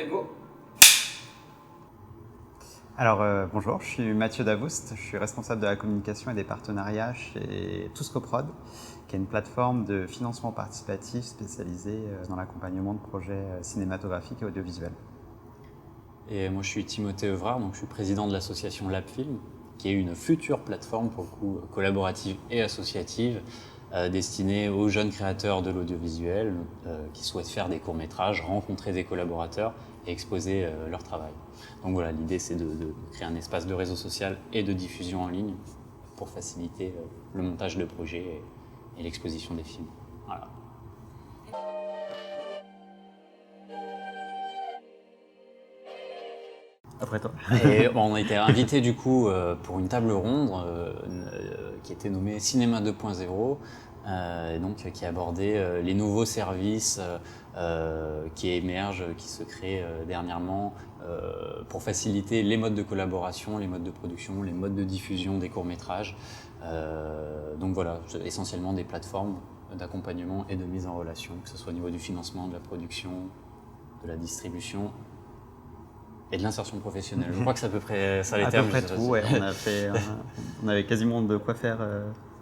prêt, go. Alors bonjour, je suis Mathieu Davoust, je suis responsable de la communication et des partenariats chez Touscoprod, qui est une plateforme de financement participatif spécialisée dans l'accompagnement de projets cinématographiques et audiovisuels. Et moi je suis Timothée Evrard, donc je suis président de l'association LabFilm, qui est une future plateforme pour le coup collaborative et associative destinée aux jeunes créateurs de l'audiovisuel qui souhaitent faire des courts-métrages, rencontrer des collaborateurs et exposer leur travail. Donc voilà, l'idée c'est de créer un espace de réseau social et de diffusion en ligne pour faciliter le montage de projets et l'exposition des films. Voilà. Après toi. Et bon, on a été invité du coup pour une table ronde qui était nommée Cinéma 2.0, donc qui abordait les nouveaux services qui émergent, qui se créent dernièrement pour faciliter les modes de collaboration, les modes de production, les modes de diffusion des courts-métrages. Donc voilà, essentiellement des plateformes d'accompagnement et de mise en relation, que ce soit au niveau du financement, de la production, de la distribution et de l'insertion professionnelle. Je crois que c'est à peu près ça les termes. À peu près tout, ouais. On avait quasiment de quoi faire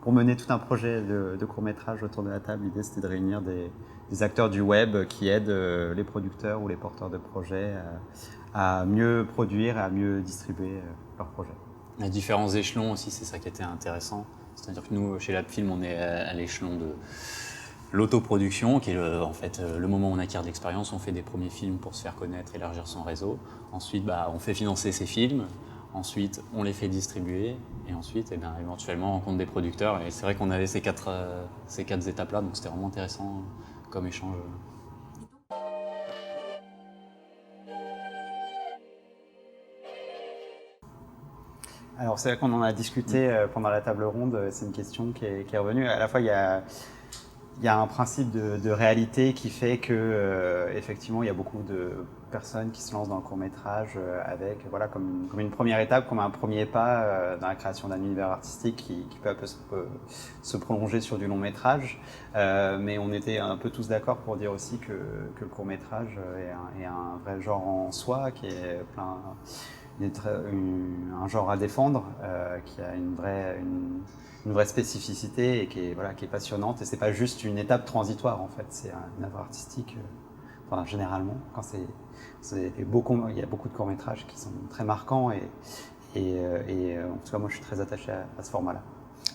pour mener tout un projet de court-métrage autour de la table. L'idée c'était de réunir des acteurs du web qui aident les producteurs ou les porteurs de projets à mieux produire et à mieux distribuer leurs projets. Les différents échelons aussi, c'est ça qui était intéressant. C'est-à-dire que nous, chez LabFilm, on est à l'échelon de l'autoproduction, qui est en fait le moment où on acquiert de l'expérience, on fait des premiers films pour se faire connaître, élargir son réseau. Ensuite, on fait financer ces films. Ensuite, on les fait distribuer. Et ensuite, éventuellement, on rencontre des producteurs. Et c'est vrai qu'on avait ces quatre étapes-là, donc c'était vraiment intéressant comme échange. Alors c'est vrai qu'on en a discuté pendant la table ronde, c'est une question qui est revenue. À la fois, il y a un principe de réalité qui fait que effectivement il y a beaucoup de personnes qui se lancent dans le court-métrage avec comme une première étape, comme un premier pas dans la création d'un univers artistique qui peu à peu se prolonger sur du long-métrage. Mais on était un peu tous d'accord pour dire aussi que le court-métrage est un vrai genre en soi, qui est un genre à défendre, qui a une vraie spécificité et qui est passionnante. Et c'est pas juste une étape transitoire en fait, c'est une œuvre artistique. Généralement, il y a beaucoup de courts-métrages qui sont très marquants et en tout cas moi je suis très attaché à ce format-là.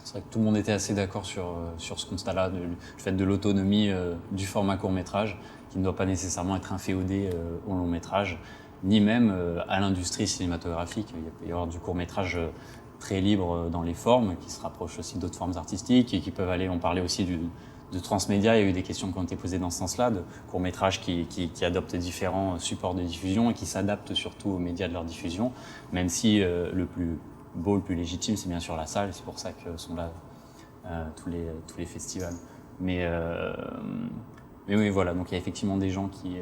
C'est vrai que tout le monde était assez d'accord sur ce constat-là, du fait de l'autonomie du format court-métrage, qui ne doit pas nécessairement être inféodé au long-métrage, ni même à l'industrie cinématographique. Il peut y avoir du court-métrage très libre dans les formes, qui se rapproche aussi d'autres formes artistiques et qui peuvent aller, on parlait aussi de transmédia, il y a eu des questions qui ont été posées dans ce sens-là, de courts-métrages qui adoptent différents supports de diffusion et qui s'adaptent surtout aux médias de leur diffusion, même si le plus beau, le plus légitime, c'est bien sûr la salle, c'est pour ça que sont là tous les festivals. Mais oui, voilà, donc il y a effectivement des gens qui,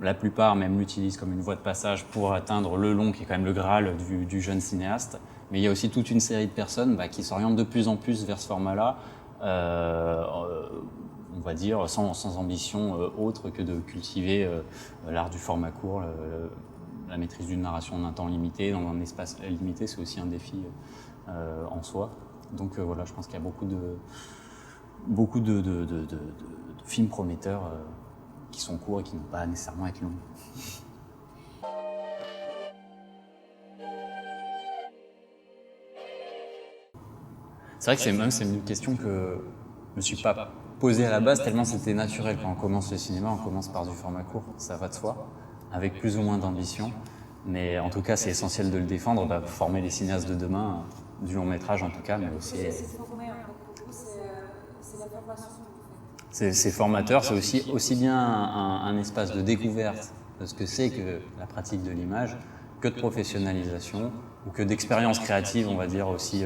la plupart même l'utilisent comme une voie de passage pour atteindre le long, qui est quand même le Graal du jeune cinéaste. Mais il y a aussi toute une série de personnes qui s'orientent de plus en plus vers ce format-là, on va dire sans ambition autre que de cultiver l'art du format court, la maîtrise d'une narration en un temps limité, dans un espace limité, c'est aussi un défi en soi. Donc voilà, je pense qu'il y a beaucoup de films prometteurs qui sont courts et qui n'ont pas nécessairement à être longs. C'est vrai que c'est une question que je me suis pas posée à la base, tellement c'était naturel. Quand on commence le cinéma, on commence par du format court, ça va de soi, avec plus ou moins d'ambition. Mais en tout cas, c'est essentiel de le défendre, pour former les cinéastes de demain, du long métrage en tout cas, mais aussi... C'est formateur, c'est aussi bien un espace de découverte de ce que c'est que la pratique de l'image, que de professionnalisation, ou que d'expérience créative, on va dire aussi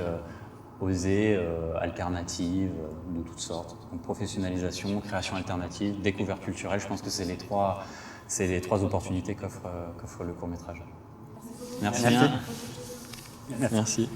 osée, alternative, de toutes sortes. Donc professionnalisation, création alternative, découverte culturelle, je pense que c'est les trois opportunités qu'offre le court-métrage. Merci. Merci.